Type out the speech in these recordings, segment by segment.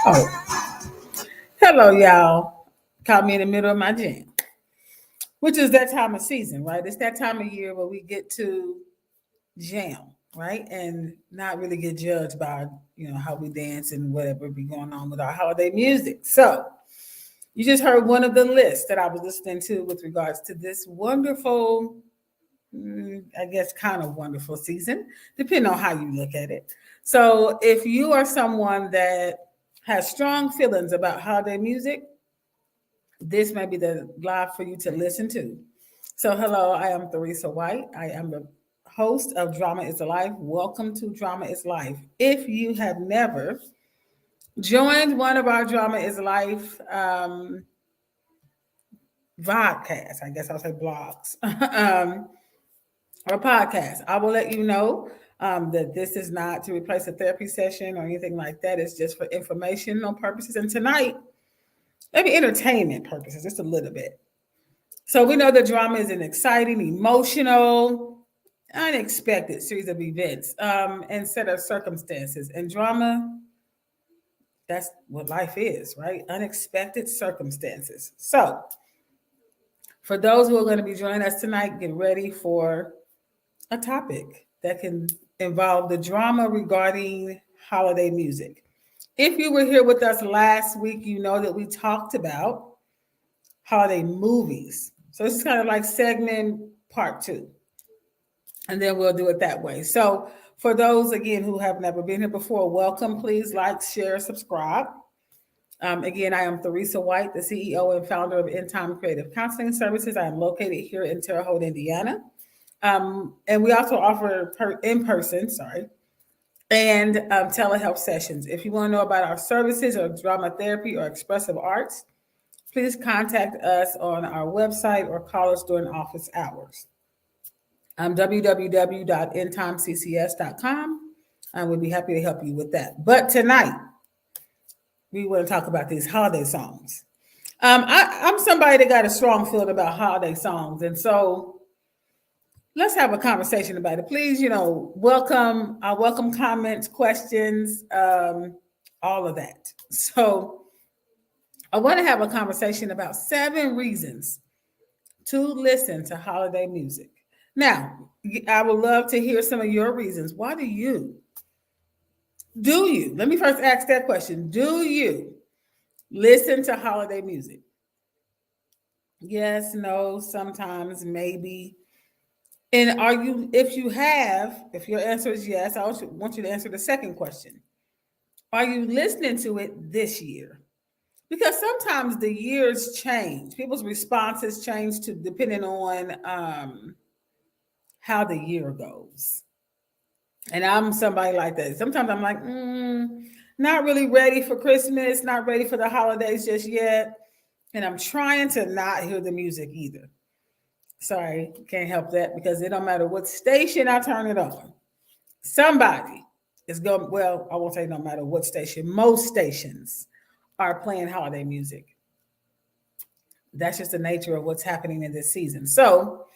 Oh, hello, y'all. Caught me in the middle of my jam, which is that time of season, right? It's that time of year where we get to jam, right? And not really get judged by, how we dance and whatever be going on with our holiday music. So, you just heard one of the lists that I was listening to with regards to this wonderful, I guess, kind of wonderful season, depending on how you look at it. So, if you are someone that has strong feelings about holiday music, this may be the live for you to listen to. So, hello, I am Theresa White. I am the host of Drama is Life. Welcome to Drama is Life. If you have never joined one of our Drama is Life vodcasts, I guess I'll say blogs, or podcasts, I will let you know that this is not to replace a therapy session or anything like that. It's just for informational purposes. And tonight, maybe entertainment purposes, just a little bit. So we know that drama is an exciting, emotional, unexpected series of events and set of circumstances. And drama, that's what life is, right? Unexpected circumstances. So for those who are going to be joining us tonight, get ready for a topic that can involve the drama regarding holiday music. If you were here with us last week, you know that we talked about holiday movies. So this is kind of like segment part two. And then we'll do it that way. So for those, again, who have never been here before, welcome. Please like, share, subscribe. Again, I am Theresa White, the CEO and founder of End Time Creative Counseling Services. I am located here in Terre Haute, Indiana. And we also offer in-person, and telehealth sessions. If you want to know about our services or drama therapy or expressive arts, please contact us on our website or call us during office hours. www.endtimeccs.com. I would be happy to help you with that. But tonight, we want to talk about these holiday songs. I'm somebody that got a strong feeling about holiday songs. And so let's have a conversation about it. Please, welcome comments, questions, all of that. So I want to have a conversation about 7 reasons to listen to holiday music. Now, I would love to hear some of your reasons. Why do you? Let me first ask that question. Do you listen to holiday music? Yes, no, sometimes, maybe. And if your answer is yes, I also want you to answer the second question. Are you listening to it this year? Because sometimes the years change. People's responses change to depending on how the year goes. And I'm somebody like that. Sometimes I'm like, not really ready for Christmas, not ready for the holidays just yet. And I'm trying to not hear the music either. Sorry, can't help that because it don't matter what station I turn it on. Somebody is going, well, I won't say no matter what station, most stations are playing holiday music. That's just the nature of what's happening in this season. So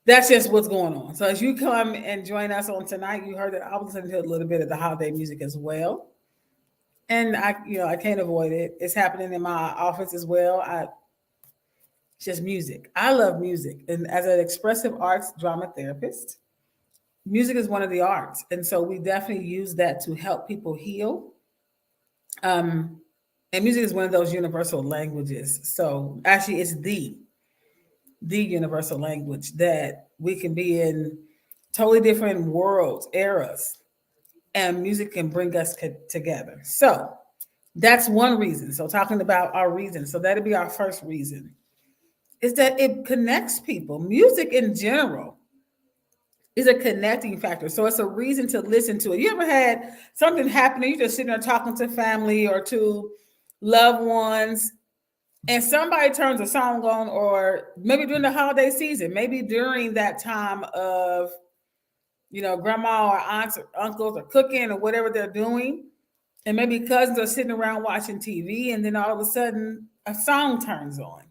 that's just what's going on. So as you come and join us on tonight, you heard that I was listening to a little bit of the holiday music as well. And I can't avoid it. It's happening in my office as well. It's just music. I love music. And as an expressive arts drama therapist, music is one of the arts. And so we definitely use that to help people heal. And music is one of those universal languages. So actually it's the universal language that we can be in totally different worlds, eras, and music can bring us together. So that's one reason. So talking about our reason. So that'll be our first reason is that it connects people. Music in general is a connecting factor. So it's a reason to listen to it. You ever had something happen and you're just sitting there talking to family or to loved ones and somebody turns a song on, or maybe during the holiday season, maybe during that time of, grandma or aunts or uncles are cooking or whatever they're doing. And maybe cousins are sitting around watching TV. And then all of a sudden a song turns on.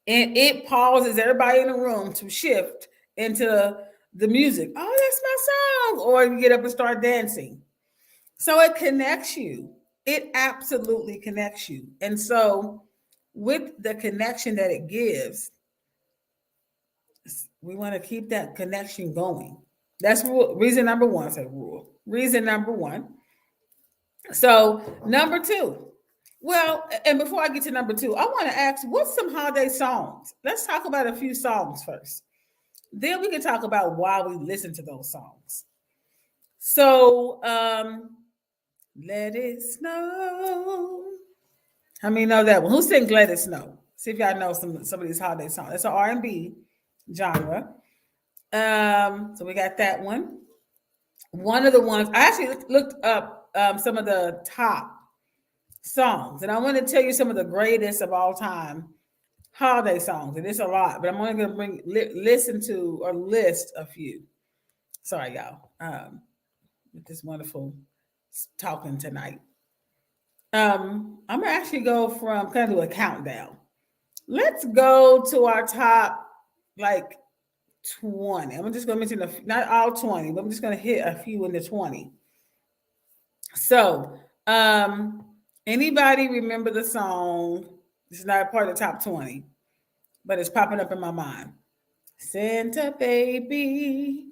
And it pauses everybody in the room to shift into the music. Oh, that's my song. Or you get up and start dancing. So it connects you. it absolutely connects you. And so, with the connection that it gives, we want to keep that connection going. That's reason number one. Say rule. Reason number one. So, number two. Well, and before I get to number two, I want to ask, what's some holiday songs? Let's talk about a few songs first. Then we can talk about why we listen to those songs. So, Let It Snow. How many know that one? Who sings Let It Snow? See if y'all know some of these holiday songs. It's an R&B genre. So we got that one. One of the ones, I actually looked up some of the top songs, and I want to tell you some of the greatest of all time holiday songs, and it's a lot, but I'm only going to listen to or list a few. Sorry, y'all, with this wonderful talking tonight. I'm gonna actually go from kind of do a countdown. Let's go to our top like 20. I'm just gonna mention not all 20, but I'm just gonna hit a few in the 20. So, anybody remember the song? This is not part of the top 20, but it's popping up in my mind. Santa baby,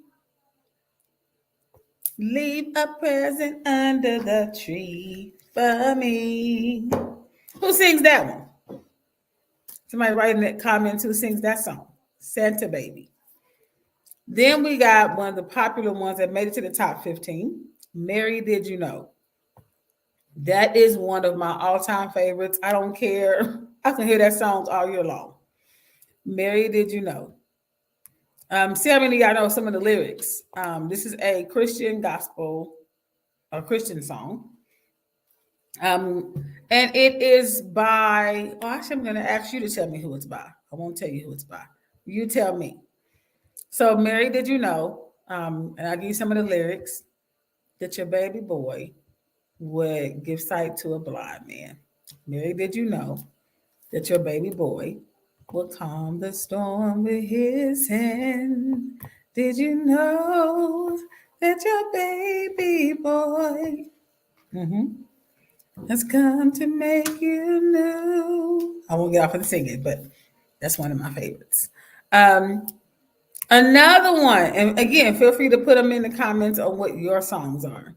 leave a present under the tree for me. Who sings that one? Somebody write in the comments who sings that song. Santa baby. Then we got one of the popular ones that made it to the top 15. Mary, Did You Know? That is one of my all-time favorites. I don't care. I can hear that song all year long. Mary, Did You Know? See how many of y'all know some of the lyrics. This is a Christian gospel, a Christian song. And it is by, actually, I'm going to ask you to tell me who it's by. I won't tell you who it's by. You tell me. So, Mary, did you know? And I'll give you some of the lyrics, that your baby boy would give sight to a blind man. Mary, did you know that your baby boy will calm the storm with his hand? Did you know that your baby boy has come to make you new? I won't get off of the singing, but that's one of my favorites. Another one, and again, feel free to put them in the comments on what your songs are.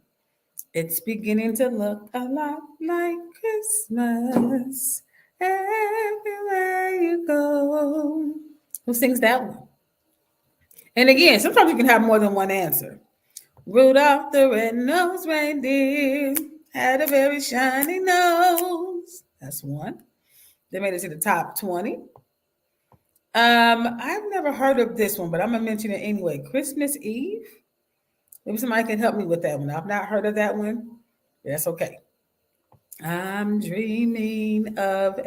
It's beginning to look a lot like Christmas everywhere you go. Who sings that one? And again, sometimes you can have more than one answer. Rudolph the red-nosed reindeer had a very shiny nose. That's one. They made it to the top 20. I've never heard of this one, but I'm gonna mention it anyway. Christmas Eve. Maybe somebody can help me with that one. I've not heard of that one. That's okay. I'm dreaming of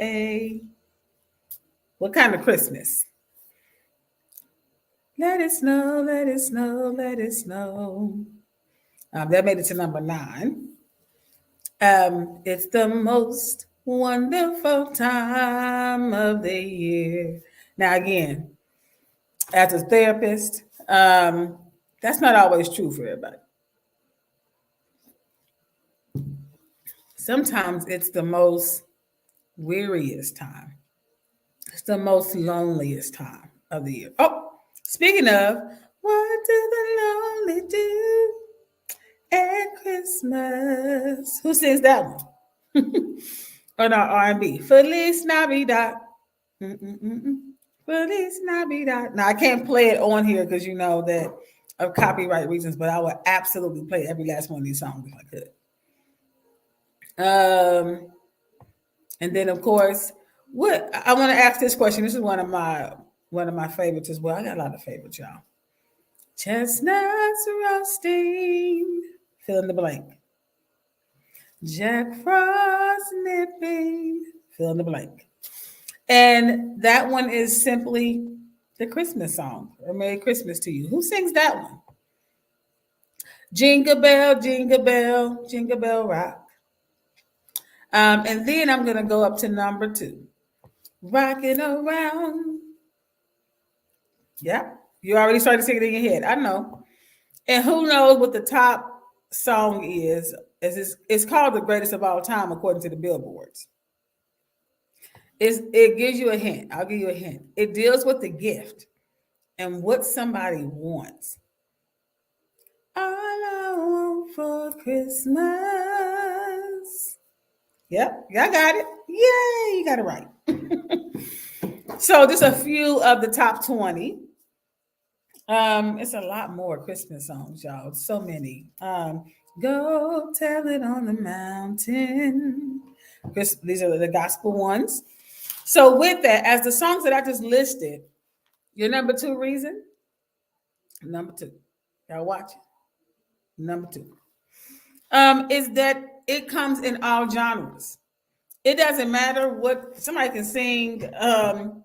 what kind of Christmas? Let it snow, let it snow, let it snow. That made it to number 9. It's the most wonderful time of the year. Now, again, as a therapist, that's not always true for everybody. Sometimes it's the most weariest time. It's the most loneliest time of the year. Oh, speaking of, what do the lonely do at Christmas? Who sings that one? Or not R&B. Feliz Navidad. Feliz Navidad. Now, I can't play it on here because you know that of copyright reasons, but I would absolutely play every last one of these songs if I could. And then, of course, what I want to ask this question. This is one of my favorites as well. I got a lot of favorites, y'all. Chestnuts roasting, fill in the blank. Jack Frost nipping, fill in the blank. And that one is simply the Christmas song, or Merry Christmas to You. Who sings that one? Jingle bell, jingle bell, jingle bell rock. And then I'm going to go up to number 2. Rocking around. Yeah, you already started singing in your head. I know. And who knows what the top song is It's called the greatest of all time according to the billboards. It gives you a hint. I'll give you a hint. It deals with the gift and what somebody wants. All I want for Christmas. Yep, y'all got it. Yay, you got it right. So just a few of the top 20. It's a lot more Christmas songs, y'all. So many. Go tell it on the mountain. These are the gospel ones. So with that, as the songs that I just listed, your number 2 reason, number 2, y'all watch it. Number 2, is that it comes in all genres. It doesn't matter what somebody can sing. The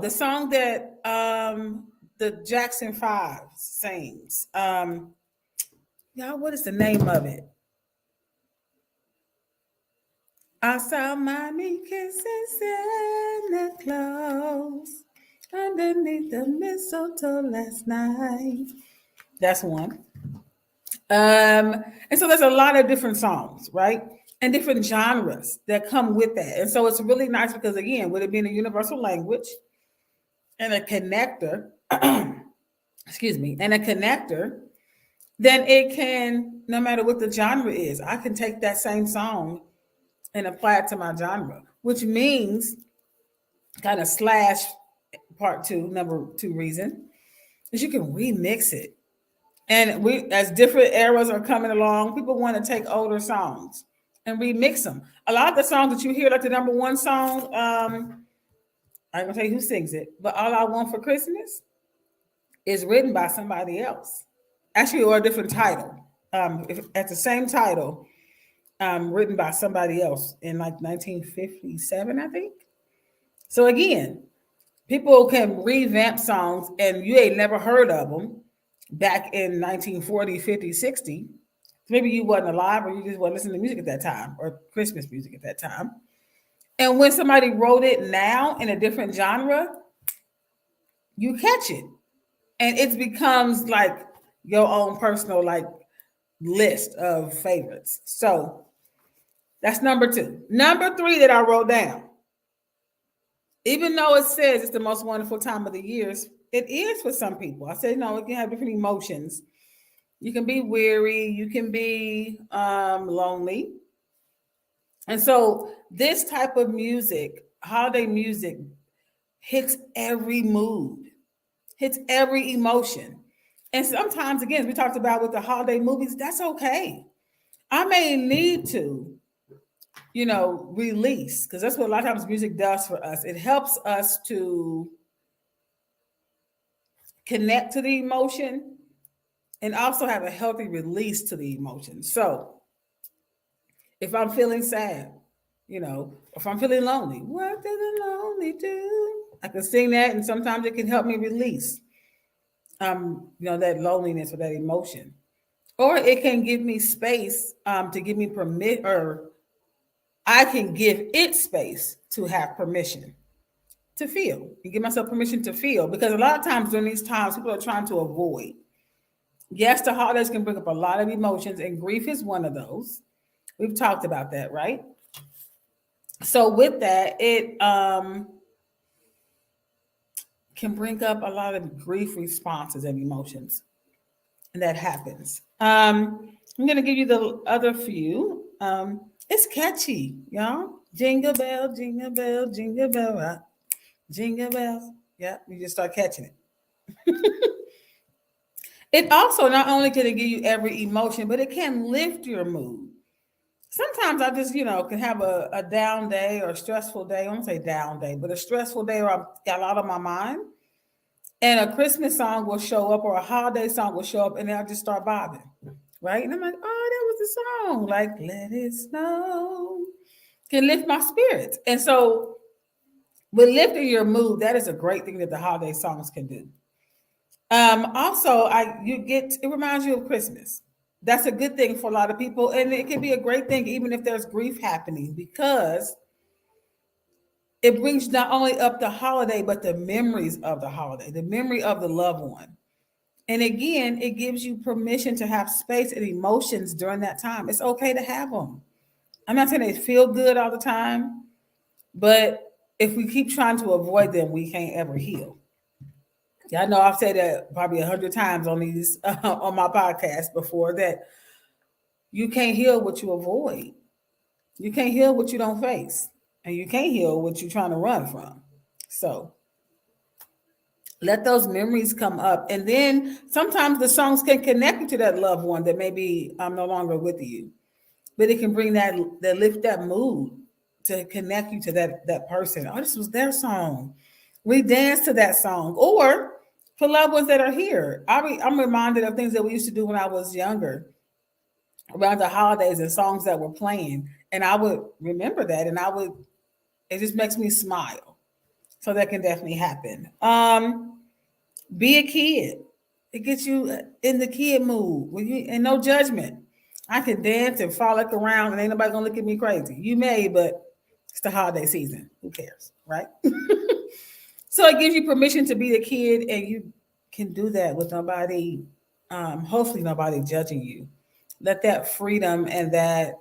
song that the Jackson 5 sings. Y'all, what is the name of it? I saw mommy kissing Santa Claus underneath the mistletoe last night. That's one. And so there's a lot of different songs, right? And different genres that come with that. And so it's really nice because, again, with it being a universal language and a connector, excuse me, and a connector, then it can, no matter what the genre is, I can take that same song and apply it to my genre, which means kind of slash part 2, number 2 reason, is you can remix it. And as different eras are coming along, people want to take older songs and remix them. A lot of the songs that you hear, like the number 1 song, I'm gonna tell you who sings it, but All I Want for Christmas is written by somebody else, actually, or a different title. At the same title, written by somebody else in like 1957, I think. So again, people can revamp songs and you ain't never heard of them back in 1940, 50, 60. Maybe you wasn't alive or you just wasn't listening to music at that time or Christmas music at that time. And when somebody wrote it now in a different genre, you catch it. And it becomes like your own personal like list of favorites. So that's number 2. Number 3 that I wrote down, even though it says it's the most wonderful time of the years, it is for some people. I said, no, it can have different emotions. You can be weary. You can be lonely. And so this type of music, holiday music, hits every mood, hits every emotion. And sometimes, again, we talked about with the holiday movies, that's okay. I may need to, release, because that's what a lot of times music does for us. It helps us to connect to the emotion and also have a healthy release to the emotion. So if I'm feeling sad, if I'm feeling lonely, what does a lonely do? I can sing that, and sometimes it can help me release, that loneliness or that emotion. Or it can give me space to give me permit, or I can give it space to have permission to feel and give myself permission to feel. Because a lot of times during these times, people are trying to avoid. Yes, the holidays can bring up a lot of emotions, and grief is one of those. We've talked about that, right? So with that, it can bring up a lot of grief responses and emotions. And that happens. I'm going to give you the other few. It's catchy, y'all. Jingle bell, jingle bell, jingle bell rock. Jingle bells. Yeah, you just start catching it. It also not only can it give you every emotion, but it can lift your mood. Sometimes I just, can have a down day or a stressful day. I won't say down day, but a stressful day where I've got a lot on my mind. And a Christmas song will show up or a holiday song will show up and I'll just start bobbing. Right? And I'm like, oh, that was the song. Like, let it snow. Can lift my spirits. And so with lifting your mood, that is a great thing that the holiday songs can do. Also, it reminds you of Christmas. That's a good thing for a lot of people. And it can be a great thing even if there's grief happening, because it brings not only up the holiday, but the memories of the holiday, the memory of the loved one. And again, it gives you permission to have space and emotions during that time. It's okay to have them. I'm not saying they feel good all the time, but if we keep trying to avoid them, we can't ever heal. Yeah, I know I've said that probably 100 times on these on my podcast before that you can't heal what you avoid. You can't heal what you don't face, and you can't heal what you're trying to run from. So let those memories come up, and then sometimes the songs can connect you to that loved one that maybe no longer with you, but it can bring that lift that mood to connect you to that person. Oh, this was their song. We dance to that song, or for loved ones that are here. I'm reminded of things that we used to do when I was younger around the holidays and songs that were playing, and I would remember that, and it just makes me smile. So that can definitely happen. Be a kid. It gets you in the kid mood and no judgment. I can dance and frolic around and ain't nobody gonna look at me crazy. You may, but it's the holiday season. Who cares, right? So it gives you permission to be the kid, and you can do that with nobody, hopefully nobody judging you. Let that freedom and that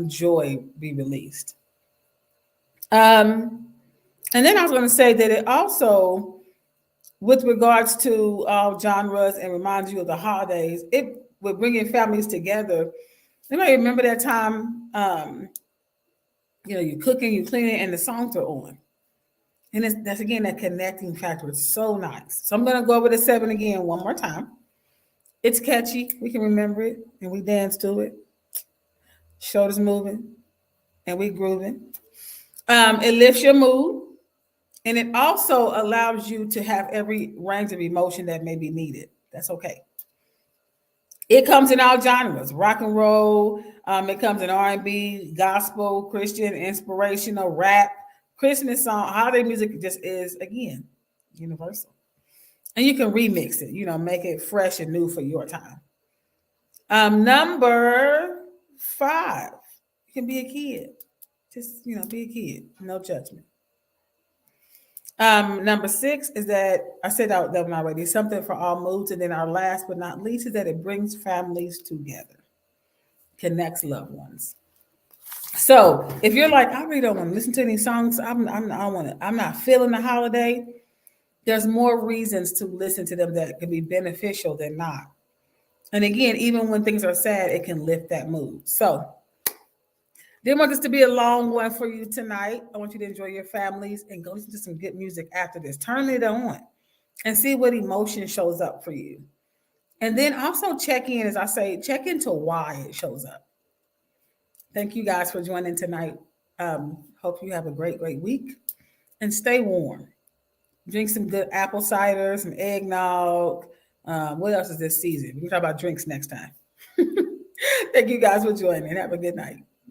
joy be released. Um, and then I was going to say that it also, with regards to all genres and reminds you of the holidays, it with bringing families together. You may remember that time, you're cooking, you cleaning, and the songs are on. And that's again that connecting factor. It's so nice. So I'm going to go over the 7 again one more time. It's catchy. We can remember it, and we dance to it. Shoulders moving, and we grooving. It lifts your mood, and it also allows you to have every range of emotion that may be needed. That's okay. It comes in all genres: rock and roll. It comes in R&B, gospel, Christian, inspirational, rap, Christmas song. Holiday music just is again universal, and you can remix it. Make it fresh and new for your time. Number 5, you can be a kid. Just be a kid, no judgment. Number 6 is that I said that one already. Something for all moods, and then our last but not least is that it brings families together, connects loved ones. So if you're like, I really don't want to listen to any songs, I'm not feeling the holiday. There's more reasons to listen to them that can be beneficial than not. And again, even when things are sad, it can lift that mood. So didn't want this to be a long one for you tonight. I want you to enjoy your families and go listen to some good music after this. Turn it on and see what emotion shows up for you. And then also check in, as I say, check into why it shows up. Thank you guys for joining tonight. Hope you have a great, great week, and stay warm. Drink some good apple cider, some eggnog. What else is this season? We can talk about drinks next time. Thank you guys for joining. Have a good night.